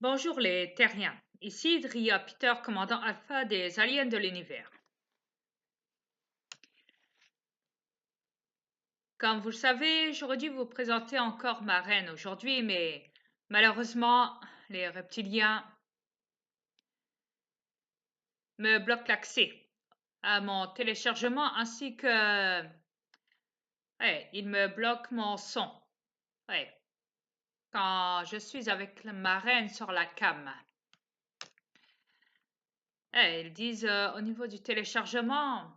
Bonjour les terriens, ici Dria Peter, commandant alpha des aliens de l'univers. Comme vous le savez, j'aurais dû vous présenter encore ma reine aujourd'hui, mais malheureusement, les reptiliens me bloquent l'accès à mon téléchargement ainsi que... Ouais, ils me bloquent mon son. Ouais, quand je suis avec ma reine sur la cam. Ils disent au niveau du téléchargement,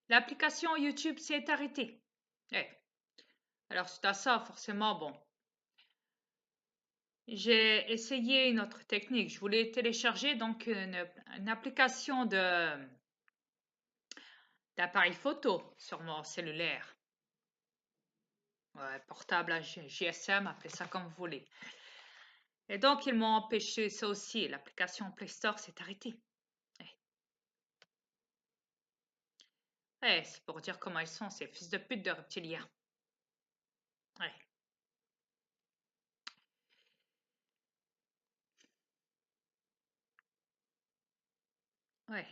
l'application YouTube s'est arrêtée. Alors c'est à ça, forcément, bon. J'ai essayé une autre technique. Je voulais télécharger donc une application d'appareil photo sur mon cellulaire. Ouais, portable à GSM, appelez ça comme vous voulez. Et donc ils m'ont empêché ça aussi. L'application Play Store s'est arrêtée. C'est pour dire comment ils sont, ces fils de pute de reptiliens. Ouais. Ouais.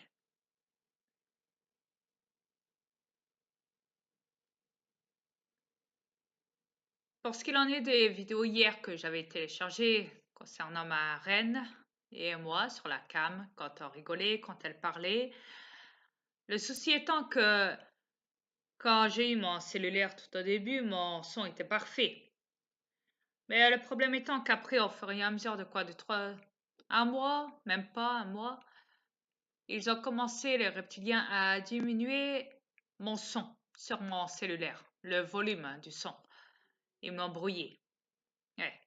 Pour ce qu'il en est des vidéos hier que j'avais téléchargées concernant ma reine et moi sur la cam, quand on rigolait, quand elle parlait. Le souci étant que quand j'ai eu mon cellulaire tout au début, mon son était parfait. Mais le problème étant qu'après, au fur et à mesure de quoi, un mois, même pas un mois, ils ont commencé, les reptiliens, à diminuer mon son sur mon cellulaire, le volume du son. Ils m'ont brouillé. Ouais,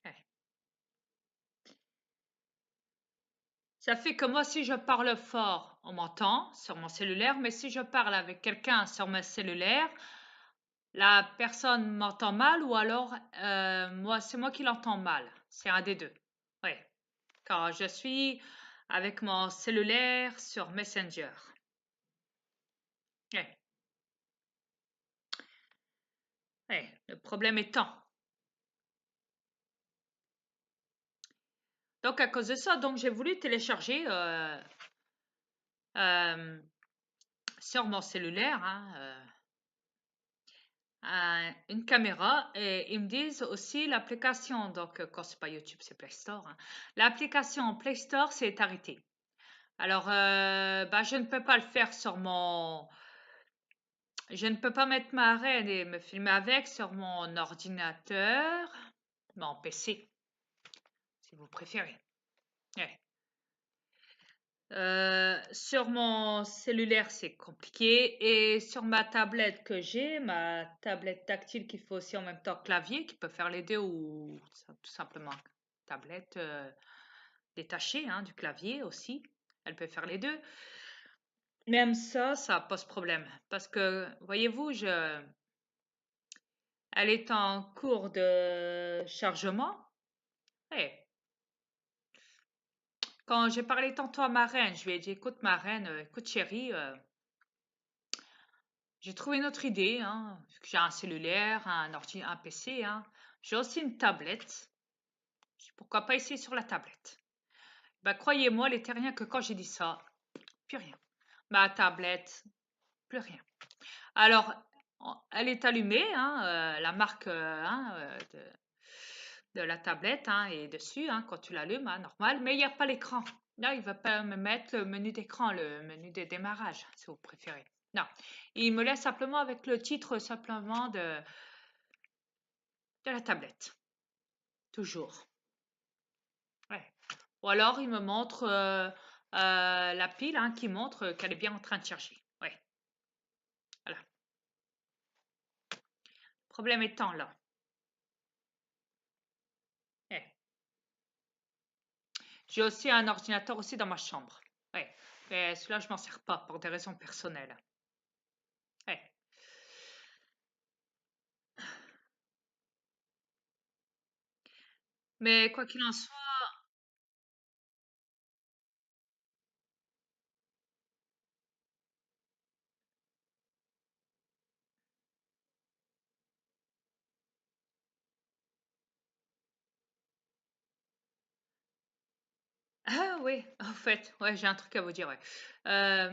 ouais. Ça fait que moi, si je parle fort, on m'entend sur mon cellulaire, mais si je parle avec quelqu'un sur mon cellulaire, la personne m'entend mal ou alors c'est moi qui l'entends mal. C'est un des deux. Oui, quand je suis avec mon cellulaire sur Messenger. Oui, oui, le problème étant. Donc à cause de ça, donc j'ai voulu télécharger euh, sur mon cellulaire une caméra et ils me disent aussi l'application, donc quand c'est pas YouTube, c'est Play Store. L'application Play Store s'est arrêtée. Alors, je ne peux pas le faire sur mon... Je ne peux pas mettre ma reine et me filmer avec sur mon ordinateur, mon PC, si vous préférez. Ouais. Sur mon cellulaire, c'est compliqué. Et sur ma tablette que j'ai, ma tablette tactile qui fait aussi en même temps clavier, qui peut faire les deux ou tout simplement tablette détachée du clavier aussi. Elle peut faire les deux. Même ça pose problème. Parce que, voyez-vous, elle est en cours de chargement. Et quand j'ai parlé tantôt à ma reine, je lui ai dit, écoute ma reine, écoute chérie, j'ai trouvé une autre idée, vu que j'ai un cellulaire, un PC, J'ai aussi une tablette. Je dis, pourquoi pas essayer sur la tablette? Bah, croyez-moi, les terriens, que quand j'ai dit ça, plus rien. Ma tablette, plus rien. Alors, elle est allumée, la marque de la tablette est dessus quand tu l'allumes, normal, mais il n'y a pas l'écran. Là, il ne va pas me mettre le menu d'écran, le menu de démarrage, si vous préférez. Non, il me laisse simplement avec le titre simplement de la tablette, toujours. Ouais. Ou alors, il me montre la pile qui montre qu'elle est bien en train de charger. Ouais, voilà. Problème étant là. Ouais. J'ai aussi un ordinateur aussi dans ma chambre. Ouais. Mais celui-là, je m'en sers pas pour des raisons personnelles. Ouais. Mais quoi qu'il en soit, Ah oui, en fait, ouais, j'ai un truc à vous dire, ouais. Euh,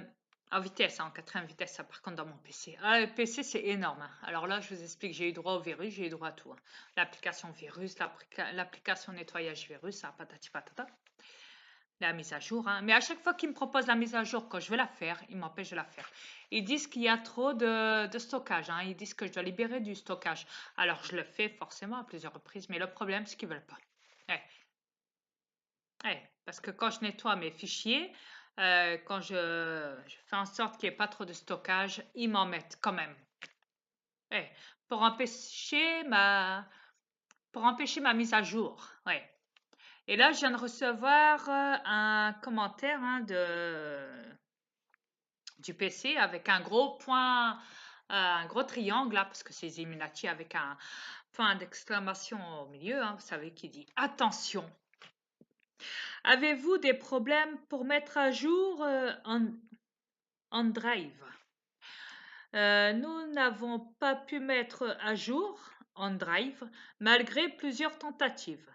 En vitesse, hein, en quatrième vitesse, ça, par contre, dans mon PC. Ah, le PC, c'est énorme, hein. Alors là, je vous explique, j'ai eu droit au virus, j'ai eu droit à tout, hein. L'application virus, l'application nettoyage virus, ça, patati patata. La mise à jour, hein. Mais à chaque fois qu'ils me proposent la mise à jour, quand je veux la faire, ils m'empêchent de la faire. Ils disent qu'il y a trop de stockage, hein. Ils disent que je dois libérer du stockage. Alors, je le fais forcément à plusieurs reprises, mais le problème, c'est qu'ils veulent pas. Ouais. Ouais, parce que quand je nettoie mes fichiers, quand je fais en sorte qu'il n'y ait pas trop de stockage, ils m'en mettent quand même. Ouais, pour pour empêcher ma mise à jour. Ouais. Et là, je viens de recevoir un commentaire, hein, du PC avec un gros point, un gros triangle là, parce que c'est Illuminati avec un point d'exclamation au milieu, hein, vous savez, qui dit attention. Avez-vous des problèmes pour mettre à jour OneDrive? Nous n'avons pas pu mettre à jour OneDrive malgré plusieurs tentatives.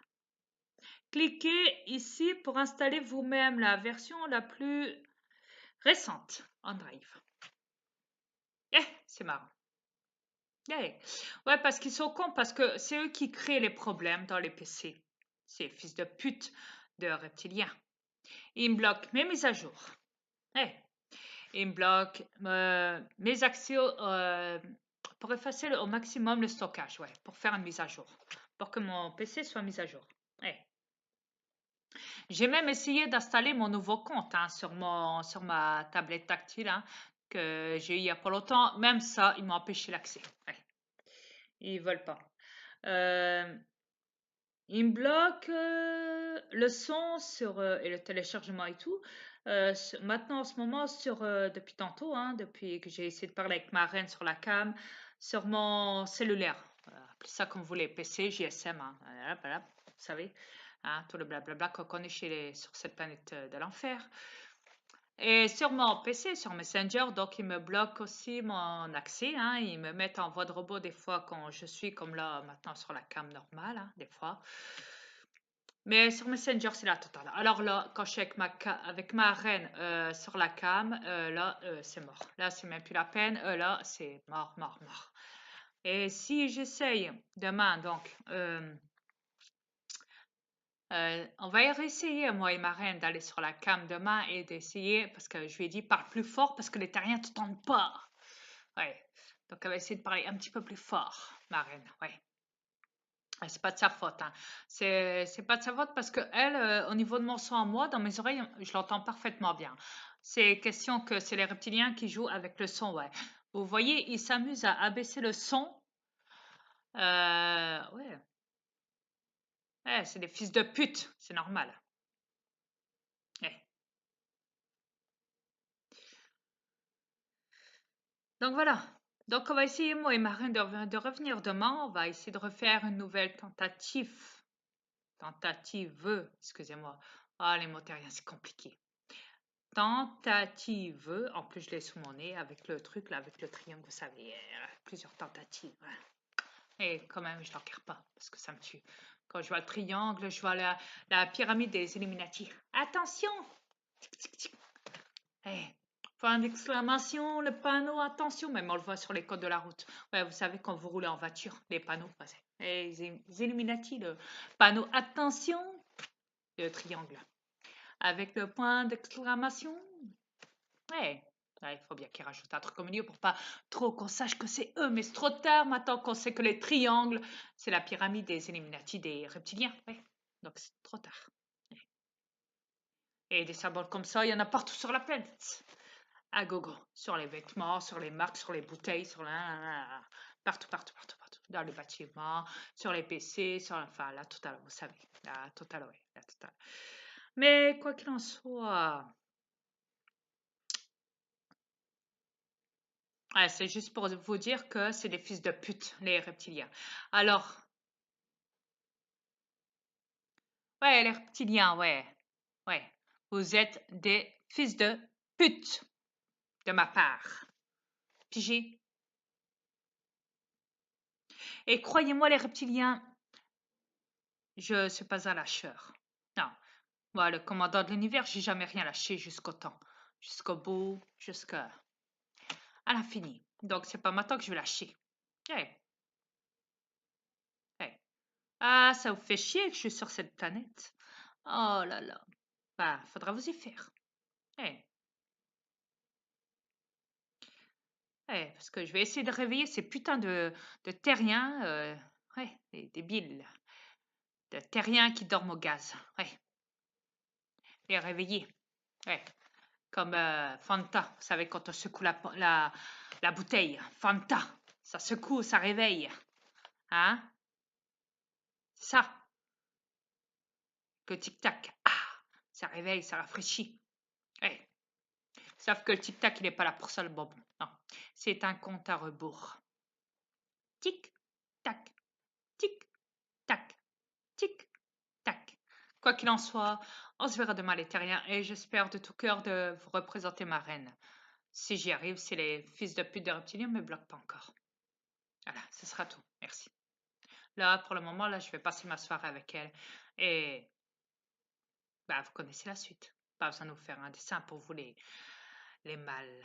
Cliquez ici pour installer vous-même la version la plus récente OneDrive. C'est marrant. Eh, ouais, parce qu'ils sont cons, parce que c'est eux qui créent les problèmes dans les PC. Ces fils de pute de reptiliens. Ils me bloquent mes mises à jour. Eh, il me bloque mes accès pour effacer au maximum le stockage, ouais, pour faire une mise à jour, pour que mon PC soit mis à jour. Ouais. J'ai même essayé d'installer mon nouveau compte, hein, sur ma tablette tactile, hein, que j'ai eu il n'y a pas longtemps. Même ça, ils m'ont empêché l'accès. Ouais. Ils veulent pas. Euh, Ils me bloquent le son et le téléchargement et tout. Maintenant, en ce moment, depuis tantôt, hein, depuis que j'ai essayé de parler avec ma reine sur la cam, sur mon cellulaire. Appelez ça comme vous voulez, PC, GSM, hein, voilà, vous savez, hein, tout le blablabla qu'on connaît sur cette planète de l'enfer. Et sur mon PC, sur Messenger, donc ils me bloquent aussi mon accès, hein, ils me mettent en voix de robot des fois quand je suis comme là maintenant sur la cam normale, hein, des fois. Mais sur Messenger, c'est la totale. Alors là, quand je suis avec ma reine sur la cam, là, c'est mort. Là, c'est même plus la peine. Là, c'est mort, mort, mort. Et si j'essaye demain, donc, on va réessayer, moi et ma reine, d'aller sur la cam demain et d'essayer, parce que je lui ai dit, parle plus fort parce que les terriens ne t'entendent pas. Ouais. Donc, elle va essayer de parler un petit peu plus fort, ma reine. Ouais. C'est pas de sa faute, hein. C'est pas de sa faute parce que elle, au niveau de mon son à moi, dans mes oreilles, je l'entends parfaitement bien. C'est question que c'est les reptiliens qui jouent avec le son, ouais. Vous voyez, ils s'amusent à abaisser le son. Ouais, ouais, c'est des fils de pute, c'est normal. Ouais. Donc voilà. Donc on va essayer, moi et Marin, de revenir demain. On va essayer de refaire une nouvelle tentative. Tentative, excusez-moi. Ah, les mots terriens, c'est compliqué. Tentative, en plus je l'ai sous mon nez avec le truc là, avec le triangle, vous savez, plusieurs tentatives. Et quand même, je ne l'encarre pas parce que ça me tue. Quand je vois le triangle, je vois la pyramide des Illuminati. Attention! Tic, tic, tic. Point d'exclamation, le panneau, attention, même on le voit sur les codes de la route. Ouais, vous savez, quand vous roulez en voiture, les panneaux, les Illuminati, le panneau attention, le triangle. Avec le point d'exclamation, ouais. Ouais, il faut bien qu'ils rajoutent un truc au milieu pour pas trop qu'on sache que c'est eux, mais c'est trop tard maintenant qu'on sait que les triangles, c'est la pyramide des Illuminati des reptiliens. Ouais. Donc c'est trop tard. Et des symboles comme ça, il y en a partout sur la planète. À gogo. Sur les vêtements, sur les marques, sur les bouteilles, partout, partout, partout, partout. Dans les bâtiments, sur les PC, enfin la totale, vous savez. La totale, oui, la totale. Mais quoi qu'il en soit, ouais, c'est juste pour vous dire que c'est des fils de pute, les reptiliens. Alors, ouais, les reptiliens, ouais, ouais. Vous êtes des fils de pute de ma part. Pigé. Et croyez-moi, les reptiliens, je suis pas un lâcheur. Non. Moi, le commandant de l'univers, j'ai jamais rien lâché jusqu'au temps. Jusqu'au bout, jusqu'à l'infini. Donc, c'est pas maintenant que je vais lâcher. Hey, hey. Ah, ça vous fait chier que je suis sur cette planète. Oh là là. Bah, faudra vous y faire. Hey, hey, parce que je vais essayer de réveiller ces putains de terriens. Ouais, des débiles. De terriens qui dorment au gaz. Ouais, les réveiller. Ouais. Comme Fanta, vous savez, quand on secoue la bouteille. Fanta, ça secoue, ça réveille. Hein? Ça, que tic-tac. Ah, ça réveille, ça rafraîchit. Ouais. Sauf que le tic-tac, il n'est pas là pour ça, le bonbon. Non, c'est un compte à rebours. Tic-tac, tic-tac, tic-tac. Quoi qu'il en soit, on se verra demain les terriens et j'espère de tout cœur de vous représenter ma reine. Si j'y arrive, si les fils de pute de reptiliens ne me bloquent pas encore. Voilà, ce sera tout. Merci. Là, pour le moment, là, je vais passer ma soirée avec elle. Et bah, vous connaissez la suite. Pas besoin de vous faire un dessin pour vous les mâles.